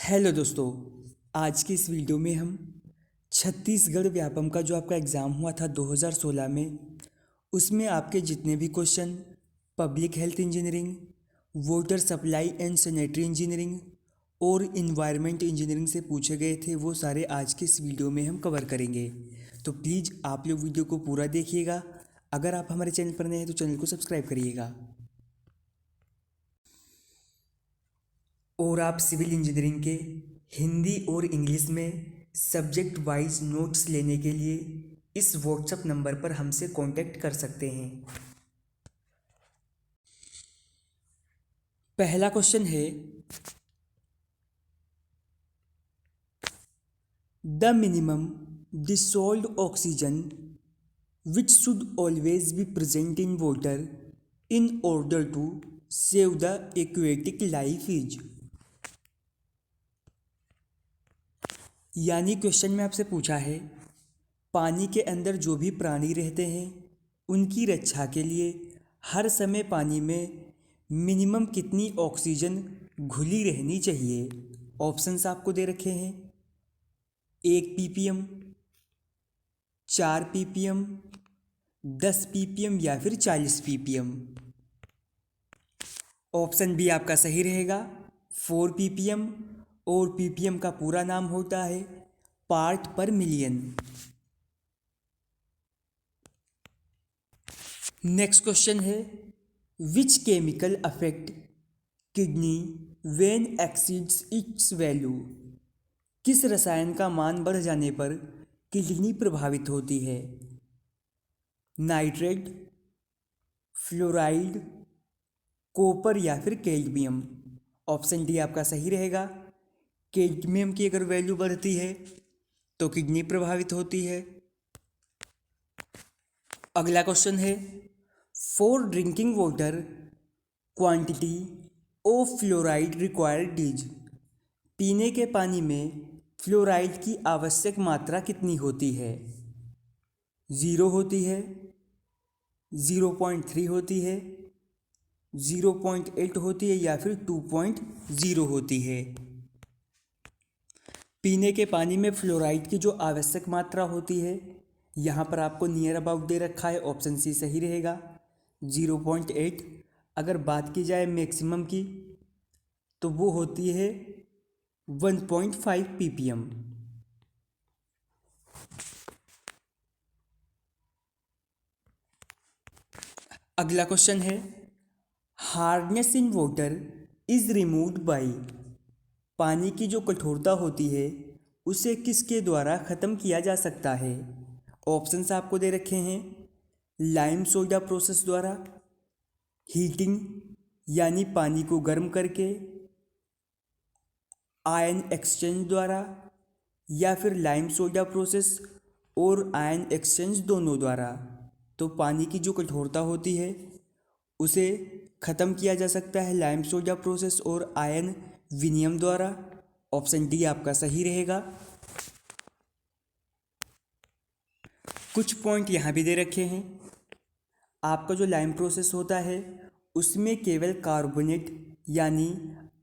Hello दोस्तों। आज की इस वीडियो में हम छत्तीसगढ़ व्यापम का जो आपका एग्ज़ाम हुआ था 2016 में, उसमें आपके जितने भी question public health engineering, water supply and sanitary engineering और इन्वायरमेंट इंजीनियरिंग से पूछे गए थे, वो सारे आज के इस वीडियो में हम कवर करेंगे। तो प्लीज़ आप लोग वीडियो को पूरा देखिएगा। अगर आप हमारे चैनल पर नए हैं तो चैनल को सब्सक्राइब करिएगा। और आप सिविल इंजीनियरिंग के हिंदी और इंग्लिश में सब्जेक्ट वाइज नोट्स लेने के लिए इस व्हाट्सएप नंबर पर हमसे कांटेक्ट कर सकते हैं। पहला क्वेश्चन है, the minimum dissolved oxygen which should always be present in water in order to save the aquatic life is. यानी क्वेश्चन में आपसे पूछा है, पानी के अंदर जो भी प्राणी रहते हैं उनकी रक्षा के लिए हर समय पानी में मिनिमम कितनी ऑक्सीजन घुली रहनी चाहिए। ऑप्शंस आपको दे रखे हैं, 1 ppm, 4 ppm, 10 ppm या फिर 40 ppm। ऑप्शन बी आपका सही रहेगा, 4 ppm। और ppm का पूरा नाम होता है पार्ट पर मिलियन। नेक्स्ट क्वेश्चन है, which chemical affect kidney when exceeds its value. किस रसायन का मान बढ़ जाने पर किडनी प्रभावित होती है। नाइट्रेट, फ्लोराइड, कॉपर या फिर कैडमियम। ऑप्शन डी आपका सही रहेगा, कैडमियम की अगर वैल्यू बढ़ती है तो किडनी प्रभावित होती है। अगला क्वेश्चन है, for drinking water quantity of fluoride required is. पीने के पानी में फ्लोराइड की आवश्यक मात्रा कितनी होती है। 0 होती है, 0.3 होती है, 0.8 होती है या फिर 2.0 होती है। पीने के पानी में फ्लोराइड की जो आवश्यक मात्रा होती है, यहाँ पर आपको नियर अबाउट दे रखा है, ऑप्शन सी सही रहेगा, 0.8। अगर बात की जाए मैक्सिमम की तो वो होती है 1.5 ppm। अगला क्वेश्चन है, hardness in water is removed by. पानी की जो कठोरता होती है उसे किसके द्वारा ख़त्म किया जा सकता है। ऑप्शंस आपको दे रखे हैं, लाइम सोडा प्रोसेस द्वारा, हीटिंग यानी पानी को गर्म करके, आयन एक्सचेंज द्वारा, या फिर लाइम सोडा प्रोसेस और आयन एक्सचेंज दोनों द्वारा। तो पानी की जो कठोरता होती है उसे ख़त्म किया जा सकता है लाइम सोडा प्रोसेस और आयन विनिमय द्वारा। ऑप्शन डी आपका सही रहेगा। कुछ पॉइंट यहाँ भी दे रखे हैं, आपका जो लाइम प्रोसेस होता है उसमें केवल कार्बोनेट यानी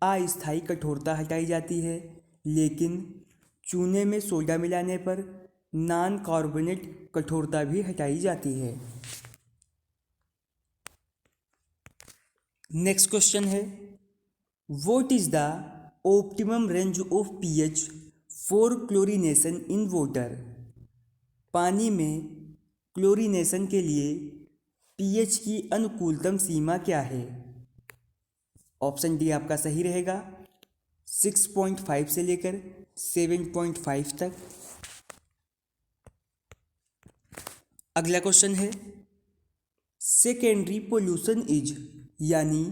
अस्थायी कठोरता हटाई जाती है, लेकिन चूने में सोडा मिलाने पर नॉन कार्बोनेट कठोरता भी हटाई जाती है। नेक्स्ट क्वेश्चन है, what is the optimum range of pH for chlorination in water. पानी में क्लोरीनेशन के लिए पीएच की अनुकूलतम सीमा क्या है। ऑप्शन डी आपका सही रहेगा, 6.5 से लेकर 7.5 तक। अगला क्वेश्चन है, सेकेंडरी पोल्यूशन इज यानी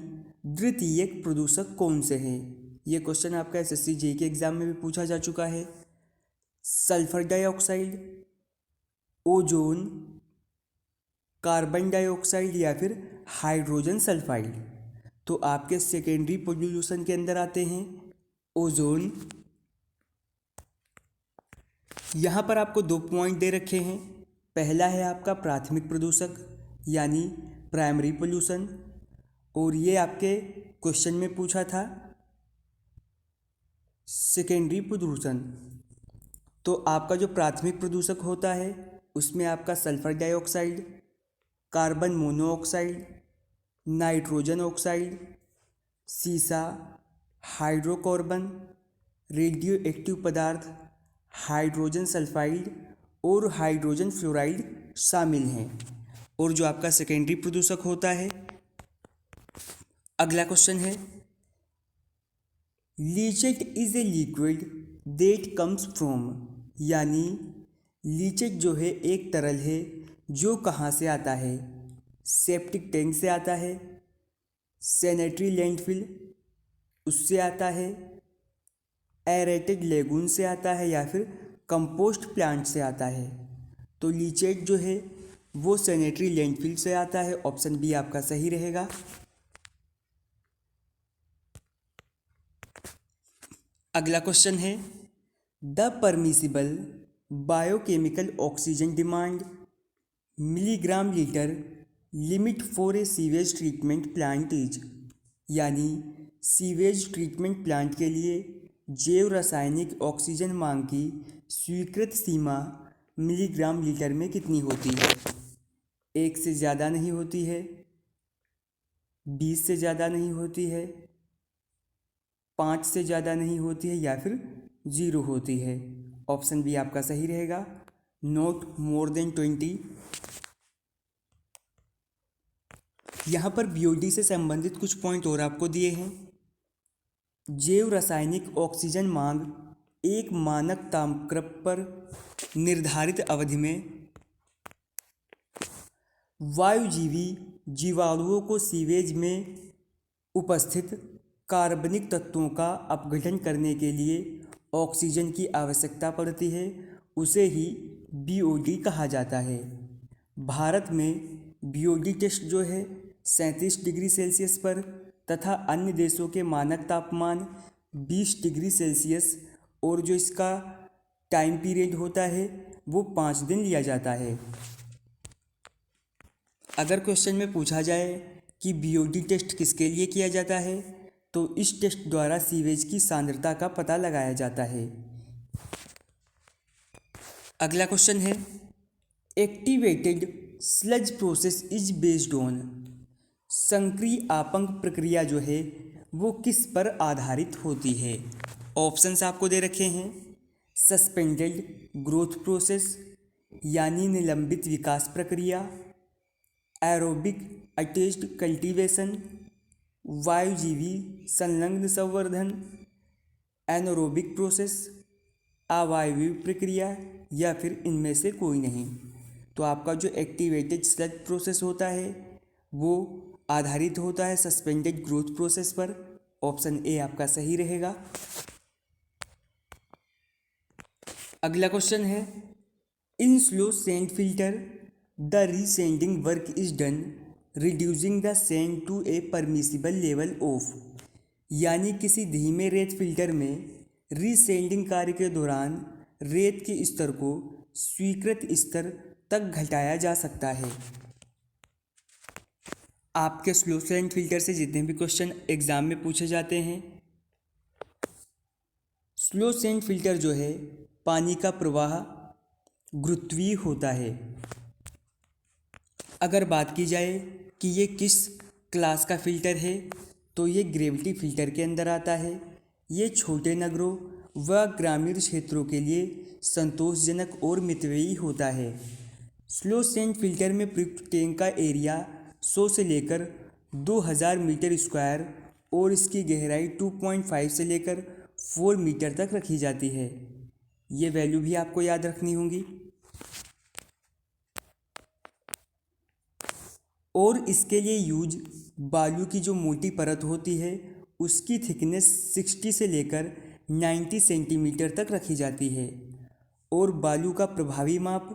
द्वितीयक प्रदूषक कौन से हैं। ये क्वेश्चन आपका एसएससी जेईई के एग्जाम में भी पूछा जा चुका है। Sulphur dioxide, ozone, carbon dioxide या फिर हाइड्रोजन सल्फाइड। तो आपके सेकेंडरी पोल्यूशन के अंदर आते हैं ओजोन। यहाँ पर आपको 2 पॉइंट दे रखे हैं, पहला है आपका प्राथमिक प्रदूषक यानी प्राइमरी पोल्यूशन, और ये आपके क्वेश्चन में पूछा था सेकेंडरी प्रदूषण, तो आपका जो प्राथमिक प्रदूषक होता है उसमें आपका sulphur dioxide, carbon monoxide, nitrogen oxide, सीसा, हाइड्रोकार्बन, रेडियो एक्टिव पदार्थ, हाइड्रोजन सल्फाइड और हाइड्रोजन फ्लोराइड शामिल हैं। और जो आपका सेकेंडरी प्रदूषक होता है, अगला क्वेश्चन है, leachate is a liquid that comes from, यानी लीचेट जो है एक तरल है जो कहाँ से आता है? सेप्टिक टैंक से आता है, सैनिटरी लैंडफिल उससे आता है, एरेटेड लेगून से आता है, या फिर कंपोस्ट प्लांट से आता है। तो लीचेट जो है वो सैनिटरी लैंडफिल से आता है। ऑप्शन बी आपका सही रहेगा। अगला क्वेश्चन है, the permissible biochemical oxygen demand milligram litre limit for a sewage treatment plant is, यानी सीवेज ट्रीटमेंट प्लांट के लिए जैव रासायनिक ऑक्सीजन मांग की स्वीकृत सीमा मिलीग्राम लीटर में कितनी होती है? 1 से ज़्यादा नहीं होती है, 20 से ज़्यादा नहीं होती है, 5 से ज़्यादा नहीं होती है, या फिर 0 होती है। ऑप्शन बी आपका सही रहेगा, नॉट मोर देन 20। यहाँ पर बीओडी से संबंधित कुछ पॉइंट और आपको दिए हैं। जैव रासायनिक ऑक्सीजन मांग एक मानक तापक्रम पर निर्धारित अवधि में वायुजीवी जीवाणुओं को सीवेज में उपस्थित कार्बनिक तत्वों का अपघटन करने के लिए ऑक्सीजन की आवश्यकता पड़ती है, उसे ही बीओडी कहा जाता है। भारत में बीओडी टेस्ट जो है 37 डिग्री सेल्सियस पर तथा अन्य देशों के मानक तापमान 20 डिग्री सेल्सियस, और जो इसका टाइम पीरियड होता है वो 5 दिन लिया जाता है। अगर क्वेश्चन में पूछा जाए कि बीओडी टेस्ट किसके लिए किया जाता है, तो इस टेस्ट द्वारा सीवेज की सांद्रता का पता लगाया जाता है। अगला क्वेश्चन है, activated sludge process is based on, संक्रिय आपंग प्रक्रिया जो है वो किस पर आधारित होती है? ऑप्शंस आपको दे रखे हैं, सस्पेंडेड ग्रोथ प्रोसेस यानी निलंबित विकास प्रक्रिया, एरोबिक अटैच्ड कल्टीवेशन, वायुजीवी संलग्न संवर्धन, एनारोबिक प्रोसेस अवायवीय प्रक्रिया, या फिर इनमें से कोई नहीं। तो आपका जो एक्टिवेटेड स्लज प्रोसेस होता है वो आधारित होता है सस्पेंडेड ग्रोथ प्रोसेस पर। ऑप्शन ए आपका सही रहेगा। अगला क्वेश्चन है, in slow sand filter the resanding work is done reducing the sand to a permissible level of, यानी किसी धीमे रेत फिल्टर में रीसेंडिंग कार्य के दौरान रेत के स्तर को स्वीकृत स्तर तक घटाया जा सकता है। आपके स्लो सेंड फिल्टर से जितने भी क्वेश्चन एग्जाम में पूछे जाते हैं, स्लो सेंड फिल्टर जो है पानी का प्रवाह गुरुत्वीय होता है। अगर बात की जाए कि ये किस क्लास का फ़िल्टर है, तो ये ग्रेविटी फ़िल्टर के अंदर आता है। ये छोटे नगरों व ग्रामीण क्षेत्रों के लिए संतोषजनक और मितव्ययी होता है। स्लो सेंड फिल्टर में प्रयुक्त टैंक का एरिया 100 से लेकर 2000 मीटर स्क्वायर और इसकी गहराई 2.5 से लेकर 4 मीटर तक रखी जाती है। ये वैल्यू भी आपको याद रखनी होंगी। और इसके लिए यूज बालू की जो मोटी परत होती है उसकी थिकनेस 60 से लेकर 90 सेंटीमीटर तक रखी जाती है, और बालू का प्रभावी माप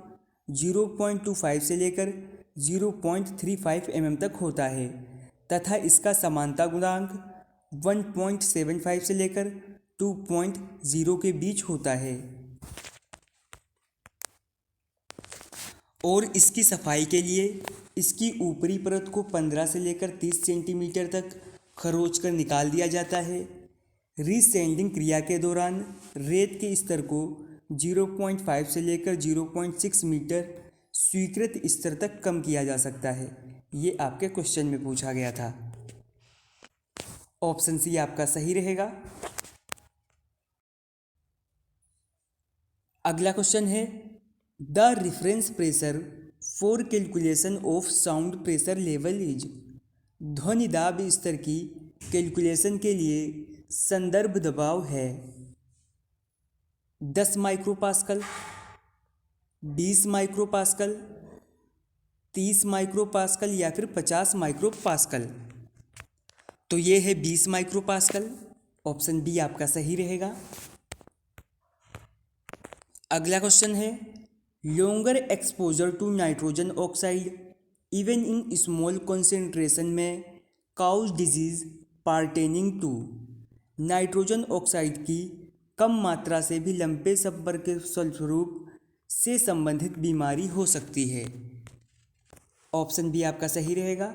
0.25 से लेकर 0.35 तक होता है तथा इसका समानता गुणांक 1.75 से लेकर 2.0 के बीच होता है। और इसकी सफाई के लिए इसकी ऊपरी परत को 15 से लेकर 30 सेंटीमीटर तक खरोंच कर निकाल दिया जाता है। रीसैंडिंग क्रिया के दौरान रेत के स्तर को 0.5 से लेकर 0.6 मीटर स्वीकृत स्तर तक कम किया जा सकता है। ये आपके क्वेश्चन में पूछा गया था। ऑप्शन सी आपका सही रहेगा। अगला क्वेश्चन है, the reference pressure for calculation of sound pressure level is. ध्वनि दाब स्तर की कैलकुलेशन के लिए संदर्भ दबाव है 10 माइक्रोपास्कल, 20 माइक्रोपास्कल, 30 माइक्रोपास्कल या फिर 50 माइक्रोपास्कल। तो ये है 20 माइक्रोपास्कल। ऑप्शन बी आपका सही रहेगा। अगला क्वेश्चन है, longer exposure to nitrogen oxide even in small concentration में cause disease pertaining to. Nitrogen oxide की कम मात्रा से भी लंबे संपर्क के फलस्वरूप से संबंधित बीमारी हो सकती है। ऑप्शन बी आपका सही रहेगा,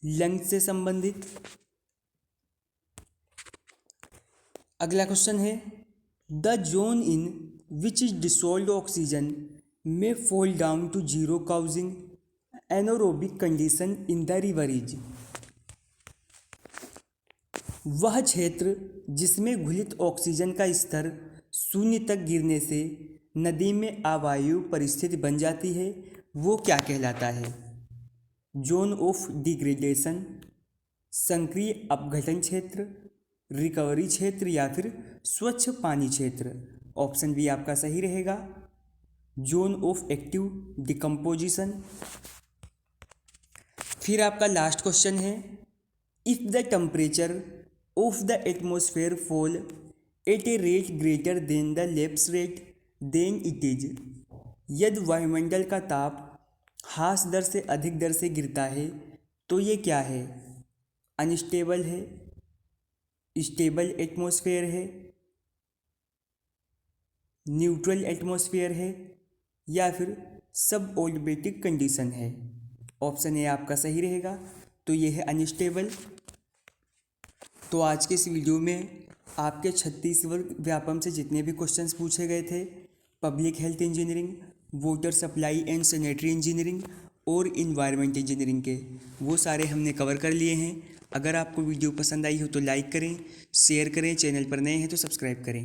लंग्स से संबंधित। अगला क्वेश्चन है, the zone in which is dissolved oxygen में fall down to zero causing anaerobic condition in the river is. वह क्षेत्र जिसमें घुलित ऑक्सीजन का स्तर शून्य तक गिरने से नदी में अवायु परिस्थिति बन जाती है, वो क्या कहलाता है? जोन ऑफ डिग्रेडेशन, संक्रिय अपघटन क्षेत्र, रिकवरी क्षेत्र या फिर स्वच्छ पानी क्षेत्र। ऑप्शन बी आपका सही रहेगा, जोन ऑफ एक्टिव डिकम्पोजिशन। फिर आपका लास्ट क्वेश्चन है, if the temperature of the atmosphere fall at a rate greater than the lapse rate then it is. यदि वायुमंडल का ताप ह्रास दर से अधिक दर से गिरता है तो ये क्या है? अनस्टेबल है, स्टेबल एटमॉस्फेयर है, न्यूट्रल एटमॉस्फेयर है या फिर सब ऑर्बिटिक कंडीशन है। ऑप्शन ए आपका सही रहेगा। तो ये है अनस्टेबल। तो आज के इस वीडियो में आपके छत्तीसगढ़ व्यापम से जितने भी क्वेश्चंस पूछे गए थे, public health engineering, water supply and sanitary engineering और इन्वायरमेंट इंजीनियरिंग के, वो सारे हमने कवर कर लिए हैं। अगर आपको वीडियो पसंद आई हो तो लाइक करें, शेयर करें, चैनल पर नए हैं तो सब्सक्राइब करें।